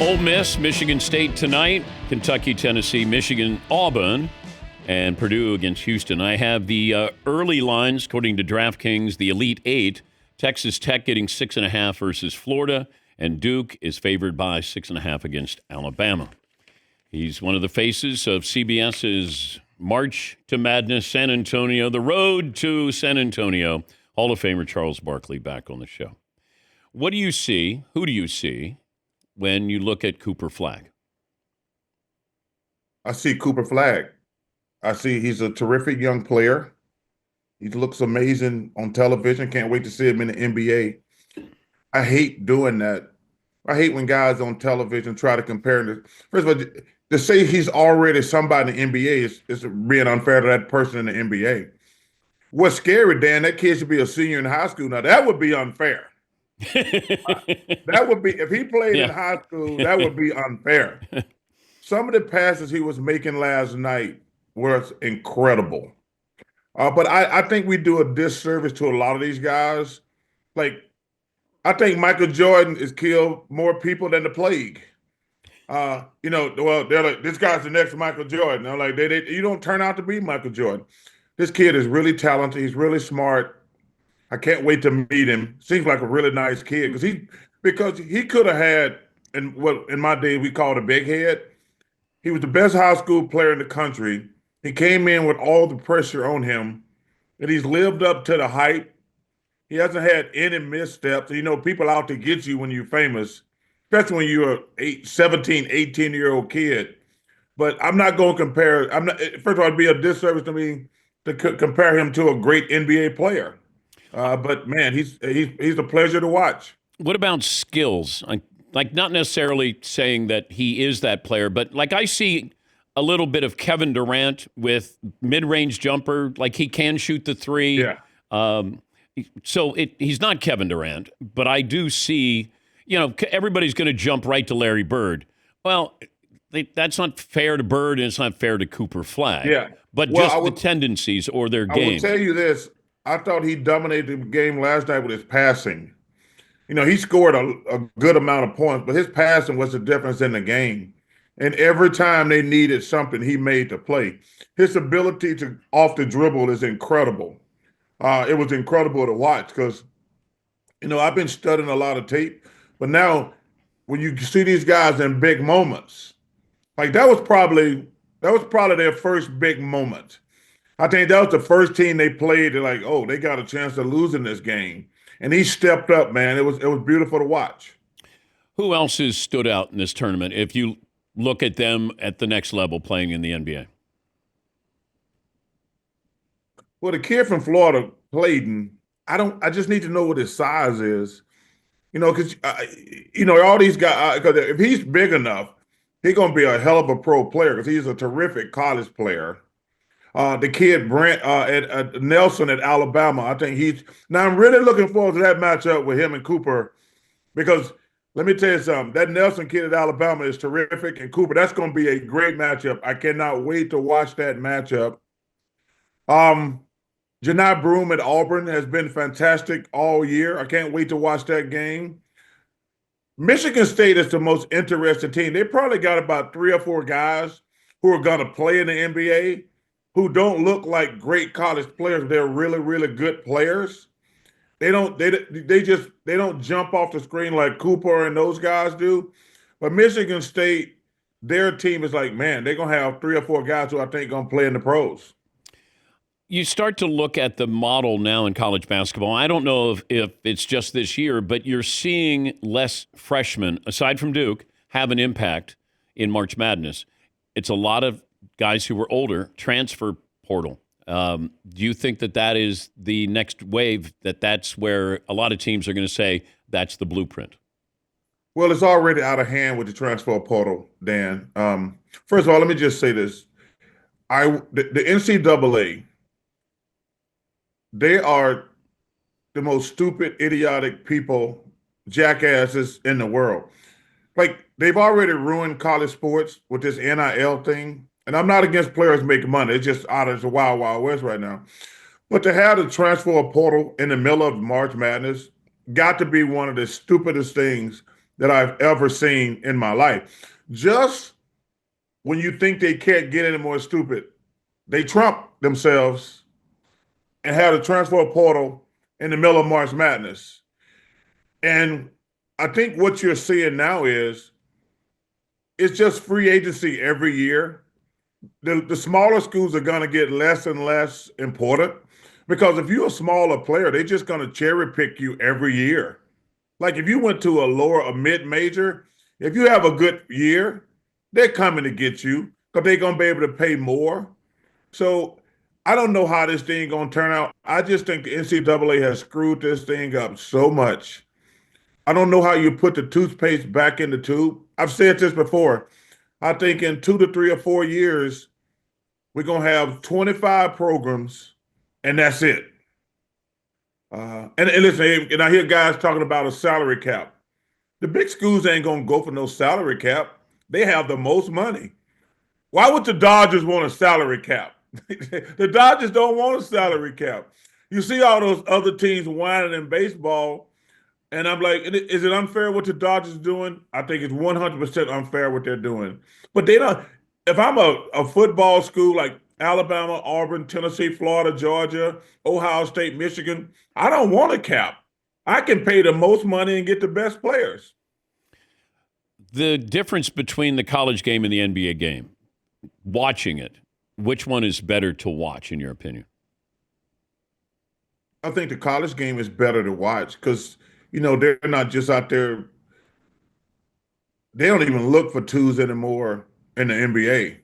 Ole Miss, Michigan State tonight, Kentucky, Tennessee, Michigan, Auburn, and Purdue against Houston. I have the early lines, according to DraftKings, the Elite Eight. Texas Tech getting 6.5 versus Florida, and Duke is favored by 6.5 against Alabama. He's one of the faces of CBS's March to Madness San Antonio, the road to San Antonio. Hall of Famer Charles Barkley back on the show. What do you see? Who do you see when you look at Cooper Flagg? I see Cooper Flagg. I see he's a terrific young player. He looks amazing on television. Can't wait to see him in the NBA. I hate doing that. I hate when guys on television try to compare him. First of all, to say he's already somebody in the NBA is being unfair to that person in the NBA. What's scary, Dan, that kid should be a senior in high school now. That would be unfair. That would be, if he played in high school, that would be unfair. Some of the passes he was making last night were incredible. But I think we do a disservice to a lot of these guys. Like, I think Michael Jordan has killed more people than the plague. Well, they're like, this guy's the next Michael Jordan. I'm like, you don't turn out to be Michael Jordan. This kid is really talented. He's really smart. I can't wait to meet him. Seems like a really nice kid because he could have had, in my day we called a big head. He was the best high school player in the country. He came in with all the pressure on him, and he's lived up to the hype. He hasn't had any missteps. People out to get you when you're famous, especially when you're a 17, 18-year-old kid. But I'm not going to compare. First of all, it'd be a disservice to me to compare him to a great NBA player. But man, he's a pleasure to watch. What about skills? Like not necessarily saying that he is that player, but like I see a little bit of Kevin Durant with mid-range jumper, like he can shoot the three. Yeah. So he's not Kevin Durant, but I do see, everybody's going to jump right to Larry Bird. Well, that's not fair to Bird, and it's not fair to Cooper Flagg. Yeah. But the tendencies or their game. I will tell you this. I thought he dominated the game last night with his passing. He scored a good amount of points, but his passing was the difference in the game. And every time they needed something, he made the play. His ability to off the dribble is incredible. It was incredible to watch because, I've been studying a lot of tape, but now when you see these guys in big moments, like that was probably their first big moment. I think that was the first team they played. They're like, oh, they got a chance to lose in this game. And he stepped up, man. It was beautiful to watch. Who else has stood out in this tournament if you look at them at the next level playing in the NBA? Well, the kid from Florida, Clayton, I just need to know what his size is. Because, all these guys, because if he's big enough, he's going to be a hell of a pro player because he's a terrific college player. The kid Brent at Nelson at Alabama. I think I'm really looking forward to that matchup with him and Cooper because let me tell you something. That Nelson kid at Alabama is terrific, and Cooper, that's going to be a great matchup. I cannot wait to watch that matchup. Janai Broome at Auburn has been fantastic all year. I can't wait to watch that game. Michigan State is the most interesting team. They probably got about 3 or 4 guys who are going to play in the NBA who don't look like great college players. They're really, really good players. They don't jump off the screen like Cooper and those guys do. But Michigan State, their team is like, man, they're going to have 3 or 4 guys who I think going to play in the pros. You start to look at the model now in college basketball. I don't know if it's just this year, but you're seeing less freshmen, aside from Duke, have an impact in March Madness. It's a lot of guys who were older, transfer portal. Do you think that is the next wave, that's where a lot of teams are going to say that's the blueprint? Well, it's already out of hand with the transfer portal, Dan. First of all, let me just say this. The NCAA, they are the most stupid, idiotic people, jackasses in the world. Like, they've already ruined college sports with this NIL thing. And I'm not against players making money. It's just out of the wild, wild west right now. But to have the transfer portal in the middle of March Madness got to be one of the stupidest things that I've ever seen in my life. Just when you think they can't get any more stupid, they trump themselves and have the transfer portal in the middle of March Madness. And I think what you're seeing now is it's just free agency every year. The smaller schools are going to get less and less important because if you're a smaller player, they're just going to cherry pick you every year. Like if you went to a mid major, if you have a good year, they're coming to get you because they're going to be able to pay more. So I don't know how this thing going to turn out. I just think the NCAA has screwed this thing up so much. I don't know how you put the toothpaste back in the tube. I've said this before. I think in 2 to 3 or 4 years, we're going to have 25 programs, and that's it. And listen, and I hear guys talking about a salary cap. The big schools ain't going to go for no salary cap. They have the most money. Why would the Dodgers want a salary cap? The Dodgers don't want a salary cap. You see all those other teams whining in baseball, and I'm like, is it unfair what the Dodgers are doing? I think it's 100% unfair what they're doing. But they don't. If I'm a football school like Alabama, Auburn, Tennessee, Florida, Georgia, Ohio State, Michigan, I don't want a cap. I can pay the most money and get the best players. The difference between the college game and the NBA game, watching it, which one is better to watch, in your opinion? I think the college game is better to watch because, they're not just out there. They don't even look for twos anymore in the NBA.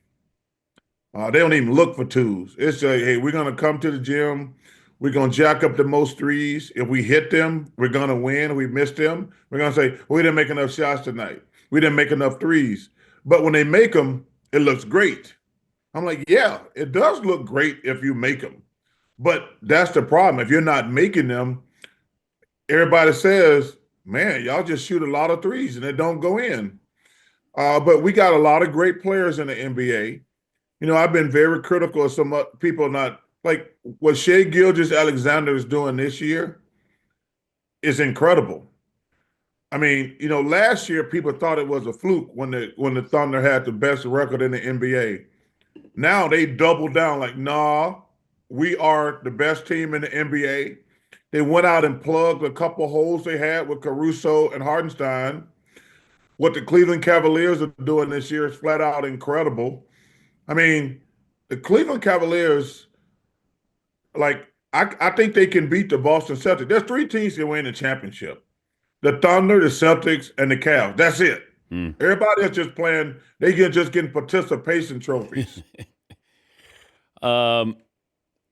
They don't even look for twos. It's like, hey, we're going to come to the gym. We're going to jack up the most threes. If we hit them, we're going to win. If we miss them, we're going to say, well, we didn't make enough shots tonight. We didn't make enough threes. But when they make them, it looks great. I'm like, yeah, it does look great if you make them. But that's the problem. If you're not making them, everybody says, man, y'all just shoot a lot of threes and it don't go in. But we got a lot of great players in the NBA. I've been very critical of some people not like what Shea Gilgeous-Alexander is doing this year is incredible. I mean, last year people thought it was a fluke when the Thunder had the best record in the NBA. Now they double down like, nah, we are the best team in the NBA. They went out and plugged a couple holes they had with Caruso and Hardenstein. What the Cleveland Cavaliers are doing this year is flat out incredible. I mean, the Cleveland Cavaliers, like, I think they can beat the Boston Celtics. There's three teams that win the championship. The Thunder, the Celtics, and the Cavs. That's it. Everybody else just playing, they just getting participation trophies. The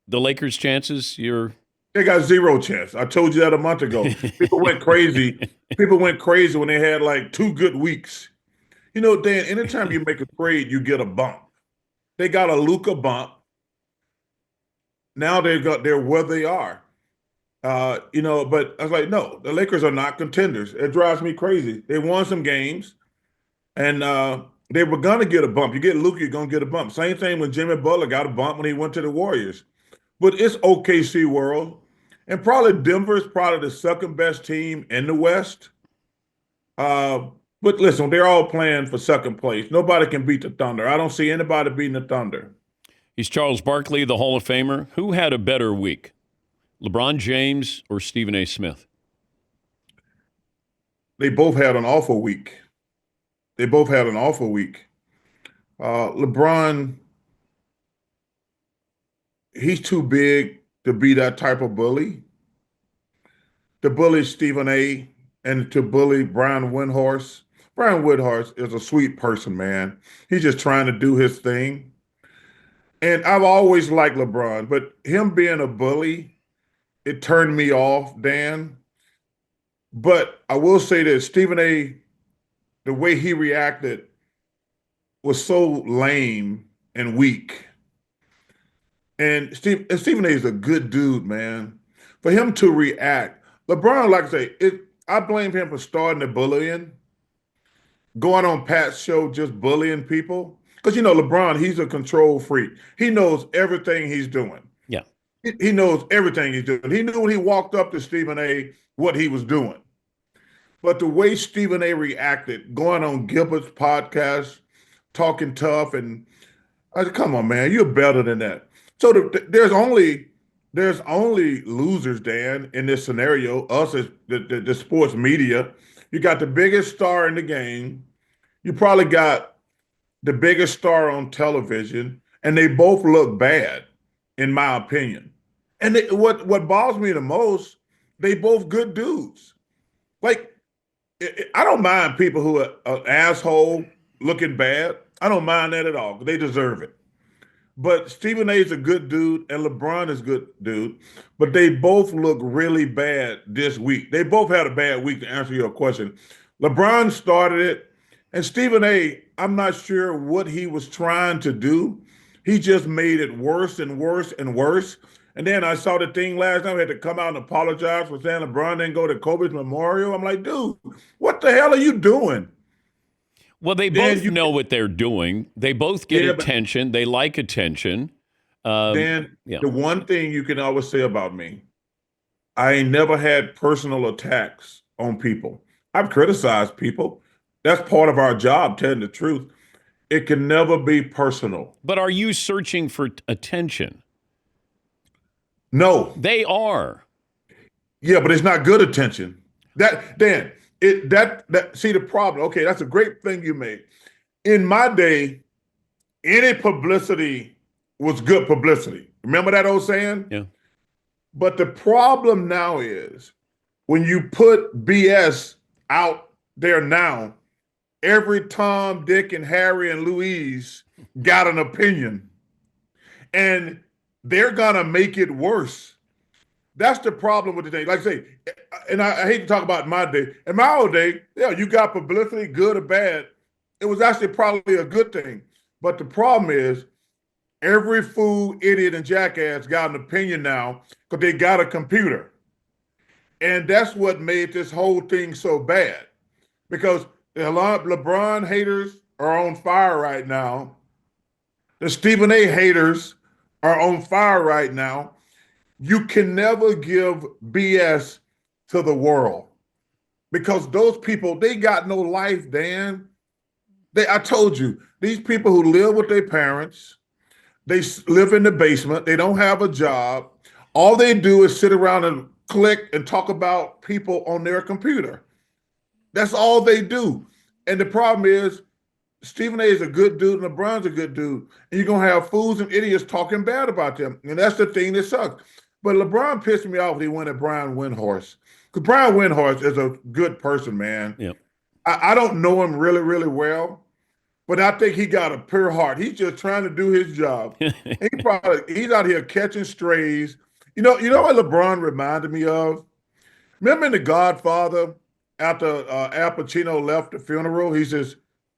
Lakers' chances, They got zero chance. I told you that a month ago. People went crazy. People went crazy when they had like 2 good weeks. Dan, anytime you make a trade, you get a bump. They got a Luka bump. Now they're where they are. But I was like, no, the Lakers are not contenders. It drives me crazy. They won some games, and they were gonna get a bump. You get Luka, you're gonna get a bump. Same thing when Jimmy Butler got a bump when he went to the Warriors. But it's OKC world, and probably Denver's probably the second best team in the West. But listen, they're all playing for second place. Nobody can beat the Thunder. I don't see anybody beating the Thunder. He's Charles Barkley, the Hall of Famer. Who had a better week, LeBron James or Stephen A. Smith? They both had an awful week. LeBron, he's too big to be that type of bully. To bully Stephen A. and to bully Brian Windhorst. Brian Windhorst is a sweet person, man. He's just trying to do his thing. And I've always liked LeBron, but him being a bully, it turned me off, Dan. But I will say that Stephen A., the way he reacted was so lame and weak. And Stephen A. is a good dude, man. For him to react, LeBron, like I say, I blame him for starting the bullying, going on Pat's show just bullying people. Because, LeBron, he's a control freak. He knows everything he's doing. Yeah. He knows everything he's doing. He knew when he walked up to Stephen A. what he was doing. But the way Stephen A. reacted, going on Gilbert's podcast, talking tough, and I said, "Come on, man, you're better than that." So there's only losers, Dan, in this scenario. Us as the sports media. You got the biggest star in the game. You probably got the biggest star on television, and they both look bad, in my opinion. And what bothers me the most, they both good dudes. Like I don't mind people who are an asshole looking bad. I don't mind that at all. They deserve it. But Stephen A is a good dude and LeBron is a good dude. But they both look really bad this week. They both had a bad week to answer your question. LeBron started it, and Stephen A, I'm not sure what he was trying to do. He just made it worse and worse and worse. And then I saw the thing last night. I had to come out and apologize for saying LeBron didn't go to Kobe's memorial. I'm like, dude, what the hell are you doing? Well, they Dan, both know what they're doing. They both get yeah, attention. They like attention. Dan, Yeah. the one thing you can always say about me, I ain't never had personal attacks on people. I've criticized people. That's part of our job, telling the truth. It can never be personal. But are you searching for attention? No. They are. Yeah, but it's not good attention. That Dan, see the problem. Okay, that's a great thing you made. In my day, any publicity was good publicity. Remember that old saying? Yeah. But the problem now is when you put BS out there now, every Tom, Dick, and Harry and Louise got an opinion. And they're gonna make it worse. That's the problem with the day. Like I say, and I hate to talk about my day. In my old day, yeah, you got publicity, good or bad. It was actually probably a good thing. But the problem is every fool, idiot, and jackass got an opinion now because they got a computer. And that's what made this whole thing so bad. Because a lot of LeBron haters are on fire right now. The Stephen A haters are on fire right now. You can never give BS to the world because those people, they got no life, Dan. I told you, these people who live with their parents, they live in the basement, they don't have a job. All they do is sit around and click and talk about people on their computer. That's all they do. And the problem is, Stephen A is a good dude and LeBron's a good dude. And you're going to have fools and idiots talking bad about them. And that's the thing that sucks. But LeBron pissed me off when he went at Brian Windhorst. Because Brian Windhorst is a good person, man. Yeah. I don't know him really, really well, but I think he got a pure heart. He's just trying to do his job. He's out here catching strays. You know what LeBron reminded me of? Remember in The Godfather, after Al Pacino left the funeral, he says,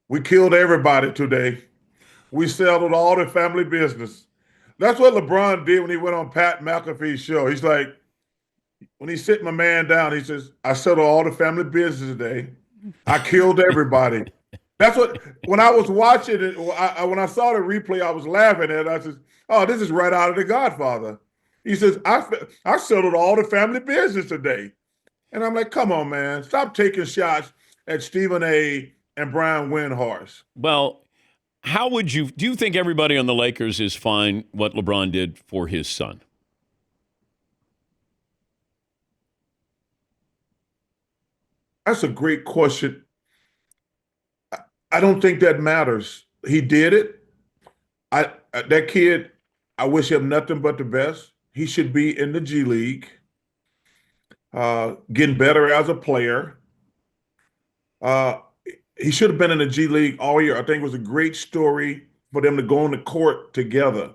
"We killed everybody today. We settled all the family business." That's what LeBron did when he went on Pat McAfee's show. He's like, when he sit my man down, he says, "I settled all the family business today. I killed everybody." That's what, when I was watching it, when I saw the replay, I was laughing at it. I said, "Oh, this is right out of The Godfather." He says, I settled all the family business today. And I'm like, come on, man. Stop taking shots at Stephen A. and Brian Windhorst. Well, do you think everybody on the Lakers is fine what LeBron did for his son? That's a great question. I don't think that matters. He did it. That kid, I wish him nothing but the best. He should be in the G League, getting better as a player. He should have been in the G League all year. I think it was a great story for them to go on the court together.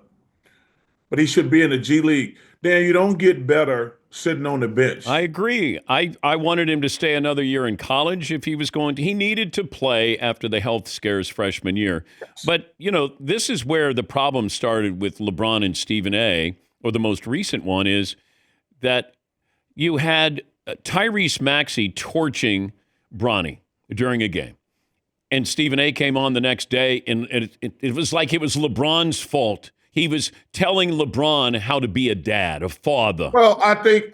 But he should be in the G League. Dan, you don't get better sitting on the bench. I agree. I wanted him to stay another year in college if he was going to. He needed to play after the health scares freshman year. But, this is where the problem started with LeBron and Stephen A., or the most recent one, is that you had Tyrese Maxey torching Bronny during a game. And Stephen A. came on the next day, and it was like it was LeBron's fault. He was telling LeBron how to be a dad, a father. Well, I think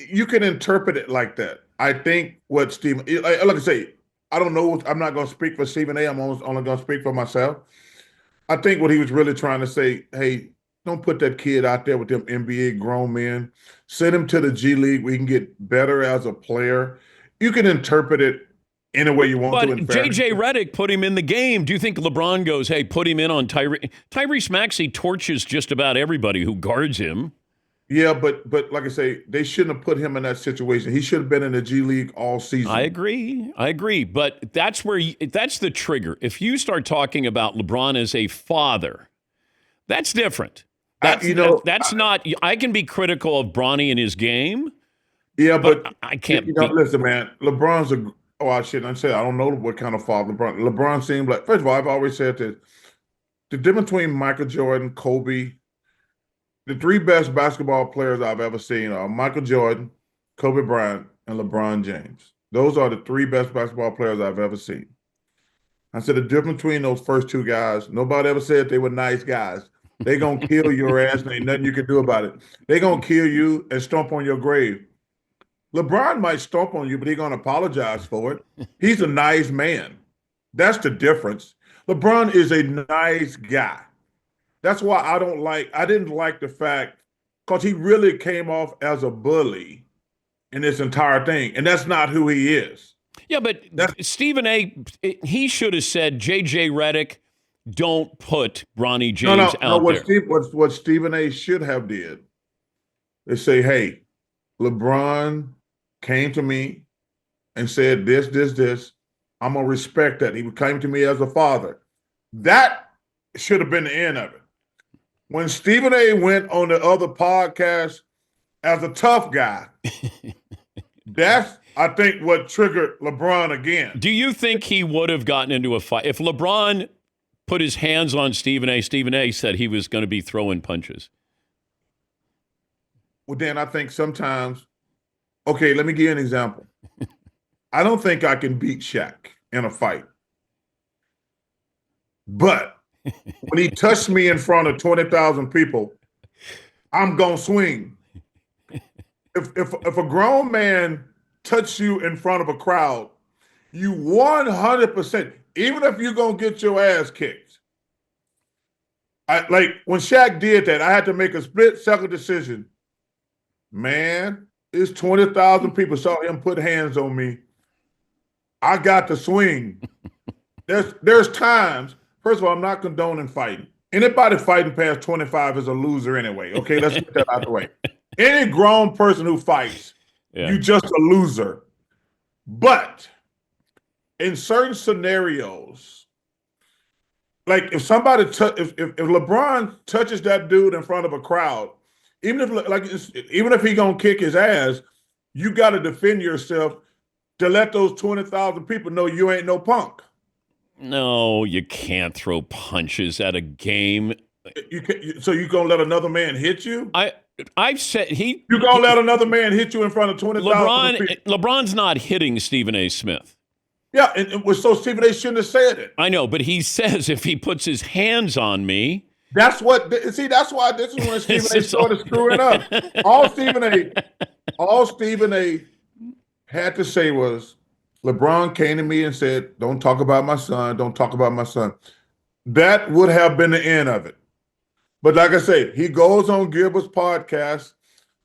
you can interpret it like that. I think what Stephen, like I say, I don't know. I'm not going to speak for Stephen A. I'm only going to speak for myself. I think what he was really trying to say, hey, don't put that kid out there with them NBA grown men. Send him to the G League where he can get better as a player. You can interpret it any way you want to. In But fairness, J.J. Redick put him in the game. Do you think LeBron goes, hey, put him in on Tyrese Maxey torches just about everybody who guards him. yeah, but like I say, they shouldn't have put him in that situation. He should have been in the G League all season. I agree. But that's that's the trigger. If you start talking about LeBron as a father, that's different. That's not. I can be critical of Bronny in his game. Yeah, but I can't. Listen, man. LeBron's a. Oh, I shouldn't say. I don't know what kind of father LeBron. LeBron seemed like. First of all, I've always said this: the difference between Michael Jordan, Kobe, the three best basketball players I've ever seen are Michael Jordan, Kobe Bryant, and LeBron James. Those are the three best basketball players I've ever seen. I said the difference between those first two guys. Nobody ever said they were nice guys. They gonna kill your ass, and ain't nothing you can do about it. They gonna kill you and stomp on your grave. LeBron might stomp on you, but he's going to apologize for it. He's a nice man. That's the difference. LeBron is a nice guy. That's why I didn't like the fact, because he really came off as a bully in this entire thing, and that's not who he is. Yeah, but Stephen A., he should have said, J.J. Redick, don't put Bronny James out there. What Stephen A. should have did is say, hey, LeBron came to me and said this. I'm going to respect that. He came to me as a father. That should have been the end of it. When Stephen A. went on the other podcast as a tough guy, that's, I think, what triggered LeBron again. Do you think he would have gotten into a fight? If LeBron put his hands on Stephen A. said he was going to be throwing punches. Well, Dan, I think sometimes, okay, let me give you an example. I don't think I can beat Shaq in a fight. But when he touched me in front of 20,000 people, I'm going to swing. If a grown man touches you in front of a crowd, you 100%, even if you're going to get your ass kicked. Like when Shaq did that, I had to make a split-second decision. Man, it's 20,000 people saw him put hands on me. I got to swing. There's times, first of all, I'm not condoning fighting. Anybody fighting past 25 is a loser anyway. Okay, let's get that out the way. Any grown person who fights, you just a loser. But in certain scenarios, like if somebody if LeBron touches that dude in front of a crowd, even if he gonna kick his ass, you got to defend yourself to let those 20,000 people know you ain't no punk. No, you can't throw punches at a game. So you gonna let another man hit you? I've said you gonna let another man hit you in front of 20,000 people? LeBron's not hitting Stephen A. Smith. Yeah, and so Stephen A. shouldn't have said it. I know, but he says if he puts his hands on me. That's why this is when Stephen A. started screwing up. All Stephen A. had to say was, LeBron came to me and said, don't talk about my son, don't talk about my son. That would have been the end of it. But like I say, he goes on Gilbert's podcast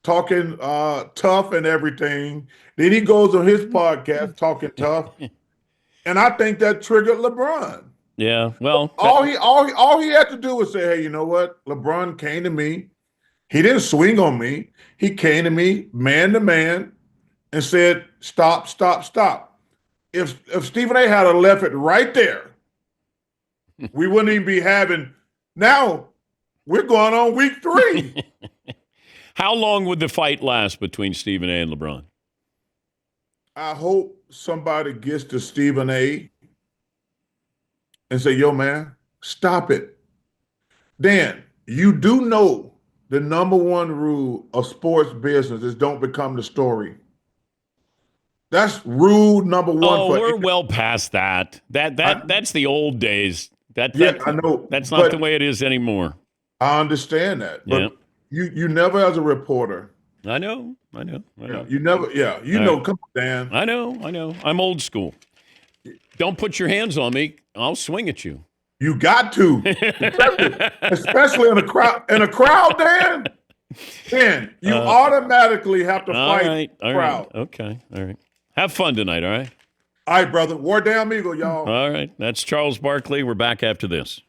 talking tough and everything. Then he goes on his podcast talking tough. And I think that triggered LeBron. Yeah, well, all he had to do was say, hey, you know what? LeBron came to me. He didn't swing on me. He came to me man to man and said, stop. If Stephen A. had left it right there, we wouldn't even be having. Now we're going on week 3. How long would the fight last between Stephen A. and LeBron? I hope somebody gets to Stephen A. and say, yo, man, stop it. Dan, you do know the number one rule of sports business is don't become the story. That's rule number one. Oh, we're well past that. That's the old days. I know. That's not the way it is anymore. I understand that. But you never, as a reporter, I know. Yeah, you never. Yeah, you All know. right. Come on, Dan. I know. I'm old school. Don't put your hands on me. I'll swing at you. You got to, especially in a crowd. In a crowd, Dan. Dan, you automatically have to All fight right. the crowd. Okay. All right. Have fun tonight, all right? All right, brother. War down, Eagle, y'all. All right. That's Charles Barkley. We're back after this.